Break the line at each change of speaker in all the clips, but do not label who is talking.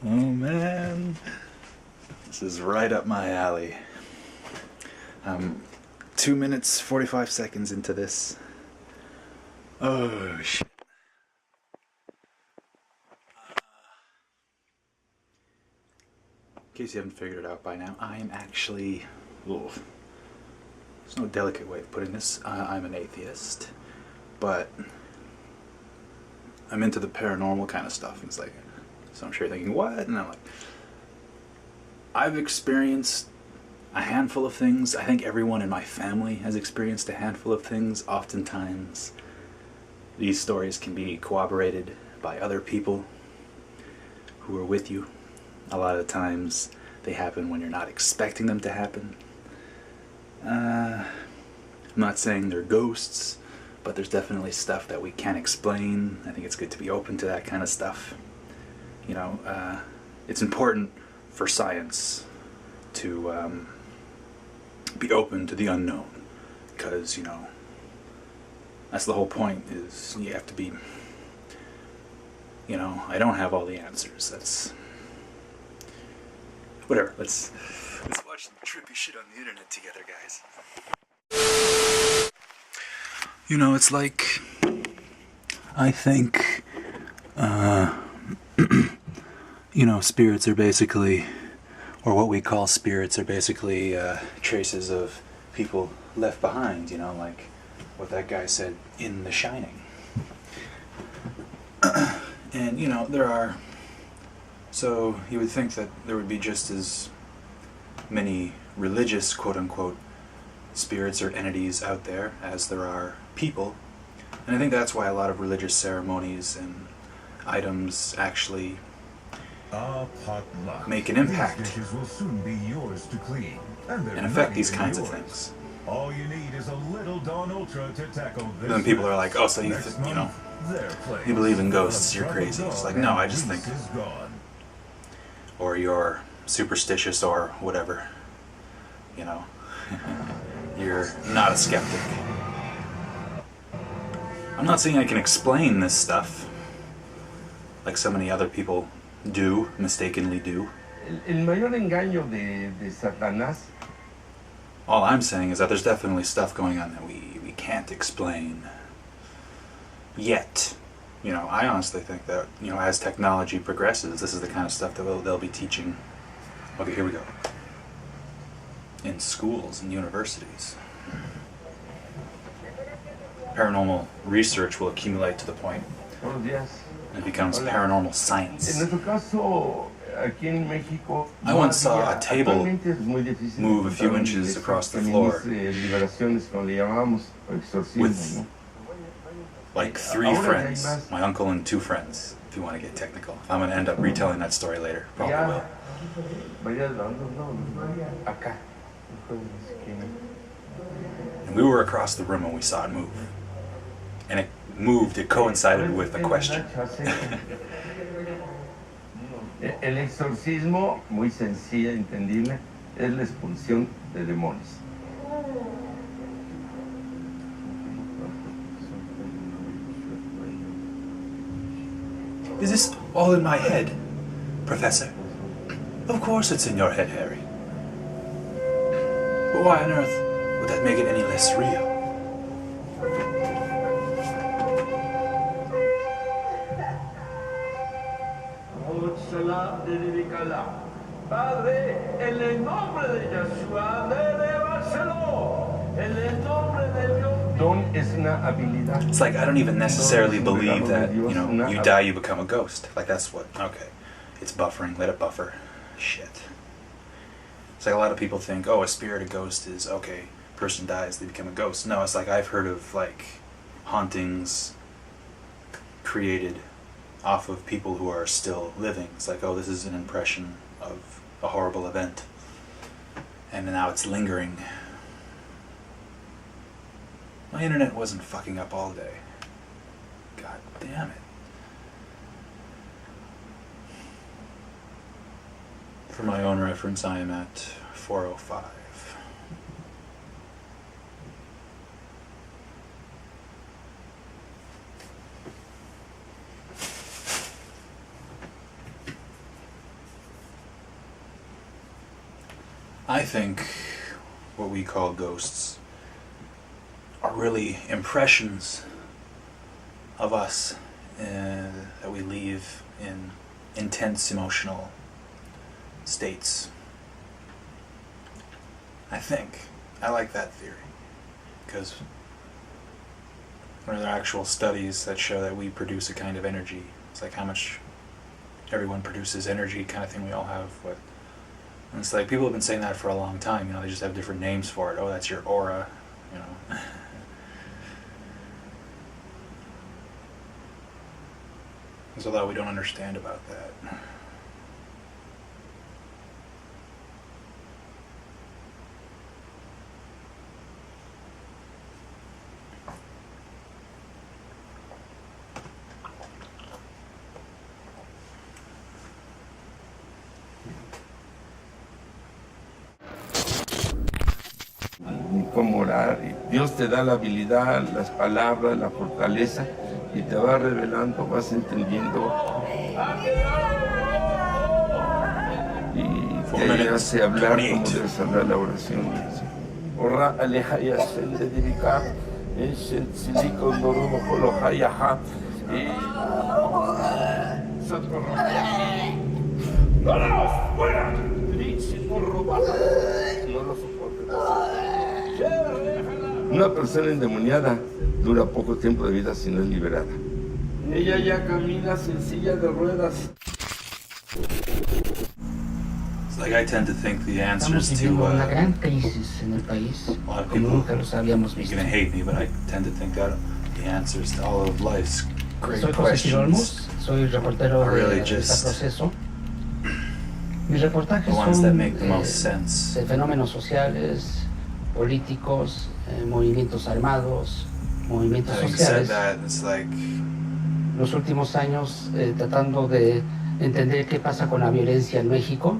Oh man, this is right up my alley. I'm 2 minutes 45 seconds into this. Oh shit. In case you haven't figured it out by now, I am actually... Ugh, there's no delicate way of putting this. I'm an atheist, but I'm into the paranormal kind of stuff. It's like, so I'm sure you're thinking, what? And I'm like, I've experienced a handful of things. I think everyone in my family has experienced a handful of things. Oftentimes, these stories can be corroborated by other people who are with you. A lot of the times, they happen when you're not expecting them to happen. I'm not saying they're ghosts, but there's definitely stuff that we can't explain. I think it's good to be open to that kind of stuff. You know, it's important for science to be open to the unknown, because, you know, that's the whole point, is you have to be, you know, I don't have all the answers. That's whatever. Let's watch some trippy shit on the internet together, guys. You know, it's like, I think, you know, spirits are basically, or what we call spirits are basically traces of people left behind, you know, like what that guy said in The Shining. And, you know, there are, so you would think that there would be just as many religious, quote-unquote, spirits or entities out there as there are people. And I think that's why a lot of religious ceremonies and items actually make an impact
will soon be yours to clean,
and affect these kinds of things.
All you need is a little Dawn Ultra to tackle this.
Then people are like, oh, so you know, you believe in ghosts, you're crazy. It's like, no, I just think, or you're superstitious or whatever, you know. You're not a skeptic. I'm not saying I can explain this stuff like so many other people do, mistakenly do.
El mayor engaño de Satanás.
All I'm saying is that there's definitely stuff going on that we can't explain yet. You know, I honestly think that, you know, as technology progresses, this is the kind of stuff that they'll be teaching. Okay, here we go. In schools and universities. Paranormal research will accumulate to the point it becomes paranormal science. I once saw a table move a few inches across the floor with like 3 friends, my uncle and 2 friends, if you want to get technical. I'm going to end up retelling that story later, probably will. And we were across the room when we saw it move. And it moved, it coincided with a question.
El exorcismo, muy sencilla, entendible, es la expulsión de demonios.
Is this all in my head, Professor? Of course it's in your head, Harry. But why on earth would that make it any less real?
Padre, en el nombre de Yeshua, eleváselo. En el nombre de Dios. Don es una habilidad.
It's like, I don't even necessarily believe that, you know, you die, you become a ghost. Like, that's what, okay. It's buffering, let it buffer. Shit. It's like a lot of people think, oh, a spirit, a ghost is, okay, person dies, they become a ghost. No, it's like I've heard of, like, hauntings created off of people who are still living. It's like, oh, this is an impression of a horrible event, and now it's lingering. My internet wasn't fucking up all day. God damn it. For my own reference, I am at 405. I think what we call ghosts are really impressions of us that we leave in intense emotional states. I think. I like that theory. Because there are actual studies that show that we produce a kind of energy. It's like how much everyone produces energy kind of thing we all have. But and it's like people have been saying that for a long time. You know, they just have different names for it. Oh, that's your aura. You know. There's a lot we don't understand about that.
Ni cómo orar. Y Dios te da la habilidad, las palabras, la fortaleza y te va revelando, vas entendiendo y te hace hablar como debes hablar la oración. Ora aleja y ascende de vicar, en silico norumo coloja y ajá. ¡No, fuera! No lo soporto. Una persona endemoniada dura poco tiempo de vida si no es liberada. Ella ya camina en silla de ruedas.
It's like I tend to think the answers
Estamos
to
viviendo una gran crisis en el país,
a lot of
como
people
nunca los habíamos
are
visto.
gonna hate me, but I tend to think that the answers to all of life's great
Soy José
questions,
Olmos, soy reportero
are really
de este
just
proceso. Mis reportajes
the ones that
son
make the most sense.
de fenómenos sociales, políticos, movimientos armados, movimientos
Having said
sociales.
that, it's like
Los últimos años tratando de entender qué pasa con la violencia en México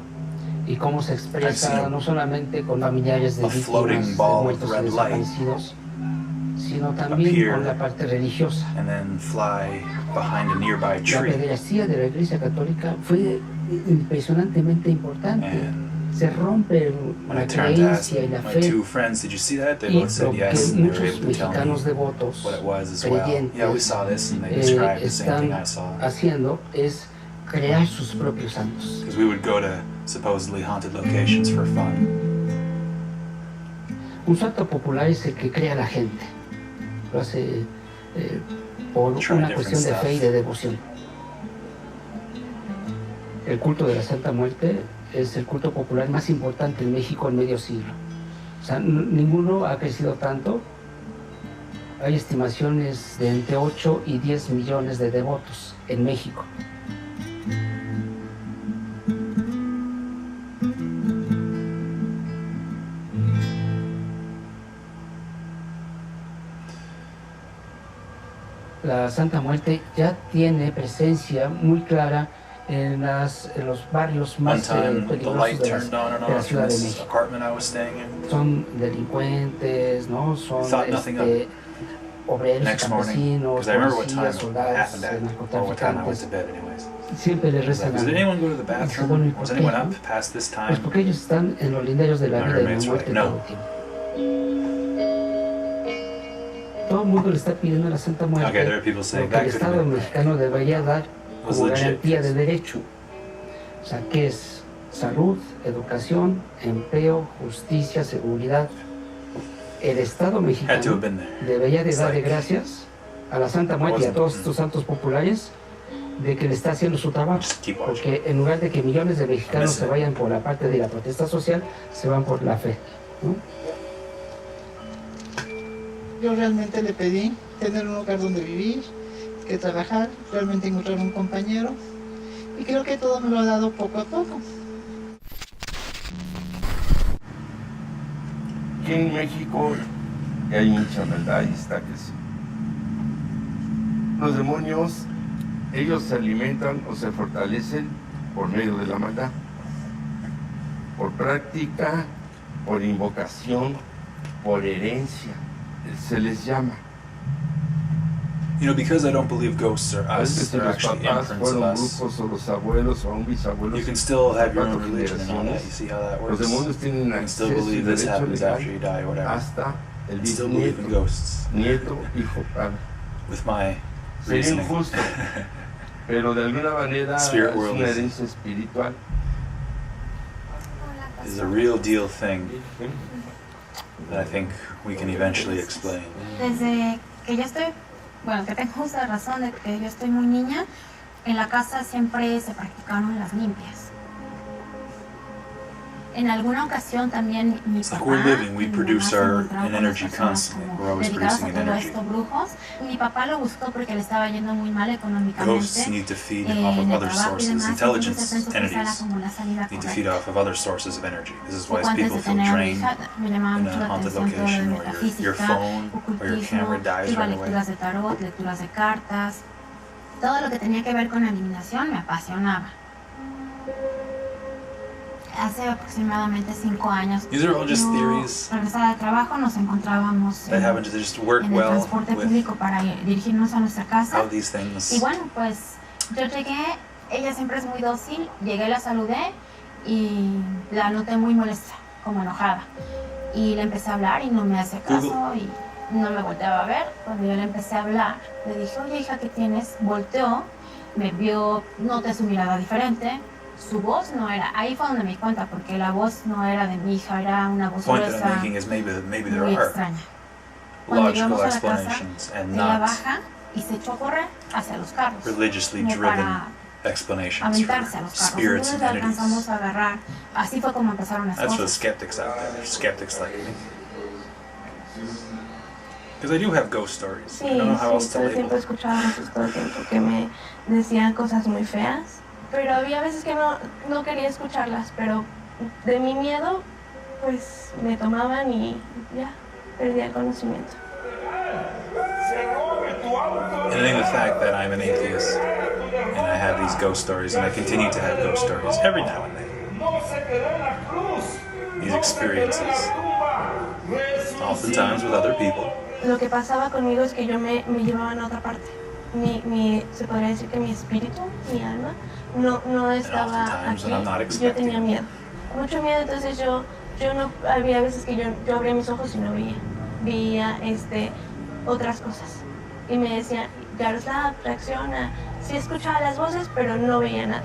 y cómo se expresa no solamente con familiares de
a floating
víctimas, de
ball of
muertos y
red light
desaparecidos, sino también
appear
con la parte religiosa.
and then fly behind a nearby
La
tree.
pederastía de la Iglesia Católica fue impresionantemente importante.
And
Se rompe
when I
la
turned to ask
creencia y la
my
fe,
two friends, did you see that? They
y
both said
lo que
yes, and they were
muchos
able to tell
mexicanos
me
devotos
what it was as well.
creyentes
Yeah, we saw this, and they described the same
están
thing I saw.
haciendo es crear sus propios santos.
Because we would go to supposedly haunted locations for fun.
Un santo popular es el que crea la gente, lo hace por
Try
una
different
cuestión de
stuff.
fe y de devoción. El culto de la Santa Muerte es el culto popular más importante en México en medio siglo. O sea, ninguno ha crecido tanto. Hay estimaciones de entre 8 y 10 millones de devotos en México. La Santa Muerte ya tiene presencia muy clara en los barrios
One
más
time, the
peligrosos
light
de
turned on and
la
off in
Ciudad de
this
México.
apartment I was staying in.
Son delincuentes, ¿no? Son
Thought nothing of it.
obreros,
Next morning,
campesinos,
because I remember what time
policías,
it
soldados,
happened at, or what time I went
narcotraficantes.
to bed anyways.
Siempre le rezan
Like,
a
did anyone go to the
dice, bueno, ¿y
bathroom?
por
Was
qué?
anyone up past this
Pues
time?
porque ellos están en los linderos de la
My
vida y la
roommates were
muerte
like,
todo
"No."
el tiempo. Todo el mundo le está pidiendo a la Santa Muerte
Okay, there are people saying
lo que el
that could have
Estado
been
mexicano debería dar
was
como
legit.
garantía de derecho. O sea, que es salud, educación, empleo, justicia, seguridad. El Estado
Had to
mexicano
have been there.
debería de
It's
darle
like-
gracias a la Santa Muerte y a todos estos santos populares de que le está haciendo su trabajo.
Just keep watching.
Porque en lugar de que millones de mexicanos se vayan por la parte de la protesta social, se van por la fe, ¿no?
Yo realmente le pedí tener un lugar donde vivir, que trabajar, realmente encontrar un compañero y creo que todo me lo ha dado poco a poco.
Aquí en México hay mucha maldad y está que sí. Los demonios, ellos se alimentan o se fortalecen por medio de la maldad, por práctica, por invocación, por herencia, se les llama.
You know, because I don't believe ghosts are
A veces
us,
si
they're
los
actually
papás
imprints of
fueron
us.
brujos o los abuelos o aún bisabuelos,
You can still have your own
cuatro
religion and all that. You
generaciones,
see how that
los
works?
demonios tienen
You can still
acceso y
believe this
derecho
happens after you
legal
die or whatever.
hasta el
And still believe in
bisnieto,
ghosts.
nieto, hijo, padre.
With my
Sería
reasoning.
injusto, pero de alguna manera es
Spirit world
una
is-
herencia espiritual.
Is a real deal thing that I think we can eventually explain.
Desde que yo estoy, bueno, que tengo uso de razón de que yo estoy muy niña, en la casa siempre se practicaron las limpias. En alguna ocasión también mi
It's like
papá
we're living, we
y mi
produce
mamá se
an
encontraron con
energy
personas
constantly.
como
We're always
dedicadas a
producing an
todo
energy.
esto, brujos. Mi papá lo buscó porque le estaba yendo muy mal
Ghosts
económicamente.
need to feed
En
off of
el
other
trabajo y
sources.
demás, entonces
Intelligence
pensó que esa era
entities
como la salida
need to feed
correcta.
off of other sources of energy. This is why
Poco antes
people
de
feel
tener a mi
drained
hija, me llamaba
in
mucho
a
la
haunted
atención todo de
location, or your
metafísica,
phone or your camera
ocultismo,
dies
iba a
right away.
lecturas de tarot, lecturas de cartas. Todo lo que tenía que ver con adivinación me apasionaba. Hace aproximadamente 5 años,
These are all just
yo
theories
regresaba de trabajo, nos encontrábamos
that happen to just work
en el
well
transporte
with
público para dirigirnos a nuestra casa.
how these
Y
things.
bueno, pues yo llegué, ella siempre es muy dócil, llegué, la saludé y la noté muy molesta, como enojada. Y le empecé a hablar y no me hacía caso y no me volteaba a ver. Cuando yo le empecé a hablar, le dije, oye hija, ¿qué tienes? Volteó, me vio, noté su mirada diferente. Su voz no era, ahí fue donde me di cuenta, porque la voz no era de mi hija, era una voz
Point that I'm
gruesa,
making is maybe there
muy
are
extraña. Cuando
logical
llegamos a la casa,
explanations and
ella
not
baja y se echó a correr hacia los carros,
religiously
como
driven
para
explanations
aventarse a
for
los carros.
spirits
Entonces
and
la
entities.
alcanzamos a agarrar. Así fue como empezaron las
That's for the
cosas.
skeptics out there, skeptics like me. Because I do have ghost stories.
Sí,
I don't know how
sí,
else to
todo el
label
tiempo
it.
escuchaba muchos todo el tiempo que me decían cosas muy feas, pero había veces que no quería escucharlas, pero de mi miedo, pues me tomaban y ya, perdía el conocimiento.
And I think the fact that I'm an atheist and I have these ghost stories and I continue to have ghost stories every now and then. These experiences, oftentimes with other people.
Lo que pasaba conmigo es que yo me llevaban a otra parte. Se podría decir que mi espíritu, mi alma, no estaba
oftentimes when I'm not
aquí. Yo
expecting
tenía
it.
miedo, mucho miedo, entonces yo no, había veces que yo abría mis ojos y no veía otras cosas. Y me decían, Yaroslav, reacciona. Sí escuchaba las voces, pero no veía nada.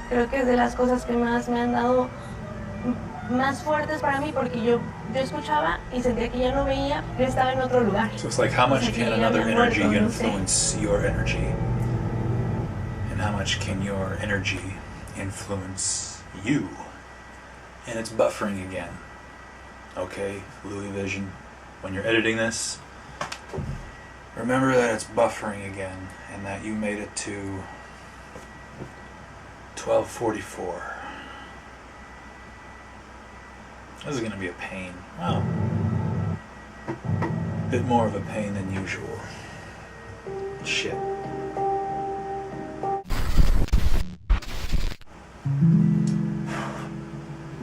Creo que es de las cosas que más me han dado más fuertes para mí, porque yo escuchaba y sentía que ya no veía, yo estaba en otro lugar.
So it's like, how much can another energy influence your energy? And how much can your energy influence you? And it's buffering again. Okay, Louis Vision, when you're editing this, remember that it's buffering again and that you made it to 12:44. This is going to be a pain. Wow. A bit more of a pain than usual. Shit.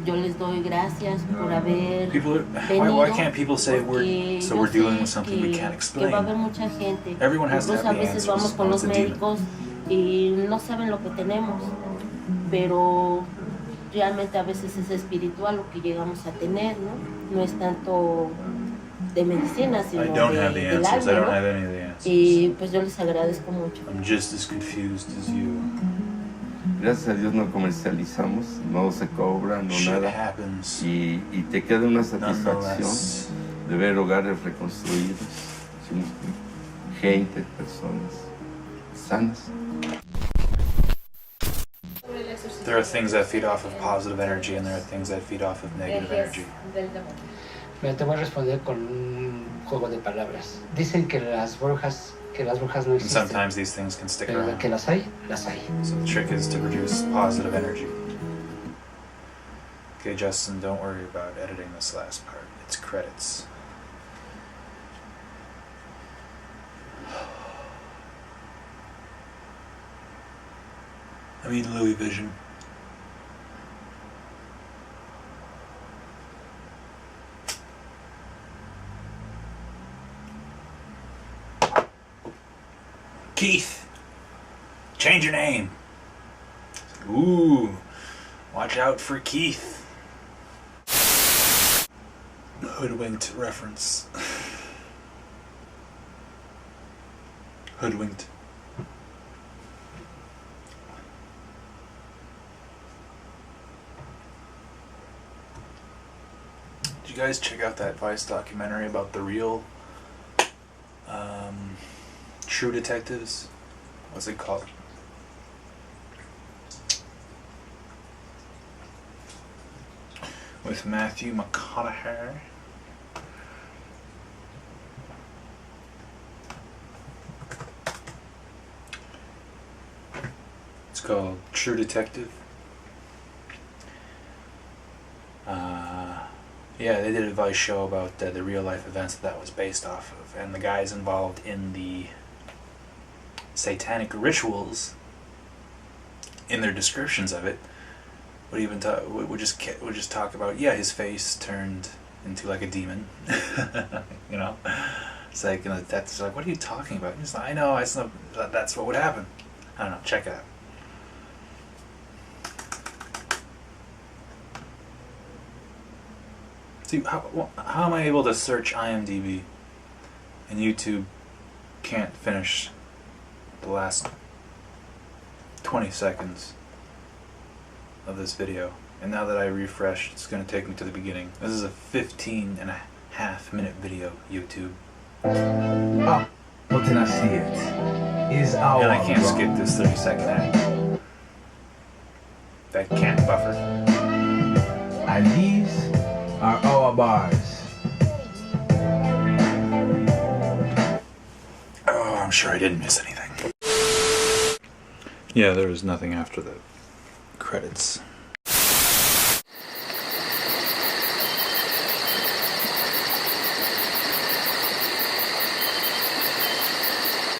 Yo les doy gracias por haber
People are, why can't people say we're dealing with something we can't
que va a haber
explain?
mucha gente.
Everyone has to
Nosotros
have
a
the
veces
answers
vamos con
on
los
what's a demon.
médicos y no saben lo que tenemos, pero realmente a veces es espiritual lo que llegamos a tener, ¿no? No es tanto de medicina, sino
I don't have the
del
answers. I
alma,
don't
¿no?
have any of the answers.
Y pues yo les agradezco mucho.
I'm just as confused as you.
Gracias a Dios no comercializamos, no se cobra, no
Shit
nada.
happens.
Y te queda una satisfacción
Nonetheless.
de ver hogares reconstruidos, gente, personas sanas.
There are things that feed off of positive energy and there are things that feed off of negative energy.
Mira, te voy a responder con un juego de palabras. Dicen que las brujas no
And
existen,
sometimes these things can stick
pero de
around.
que las hay, las hay.
So the trick is to produce positive energy. Okay, Justin, don't worry about editing this last part. It's credits. I mean, Louis Vision. Keith, change your name. Ooh, watch out for Keith. Hoodwinked reference. Hoodwinked. Did you guys check out that Vice documentary about the real True Detectives? What's it called? With Matthew McConaughey. It's called True Detective. Yeah, they did a Vice show about the real life events that was based off of, and the guys involved in the satanic rituals, in their descriptions of it, would even talk. Would just talk about, yeah, his face turned into like a demon. You know, it's like, you know, that's like, what are you talking about? He's like, I know, it's not. That's what would happen. I don't know. Check it out. See, how am I able to search IMDb and YouTube can't finish the last 20 seconds of this video? And now that I refresh, it's going to take me to the beginning. This is a 15.5-minute video, YouTube.
Ah, what can I see it? Is our
And I can't skip this 30-second ad. That can't buffer.
And these are our bars.
Oh, I'm sure I didn't miss anything. Yeah, there was nothing after the credits.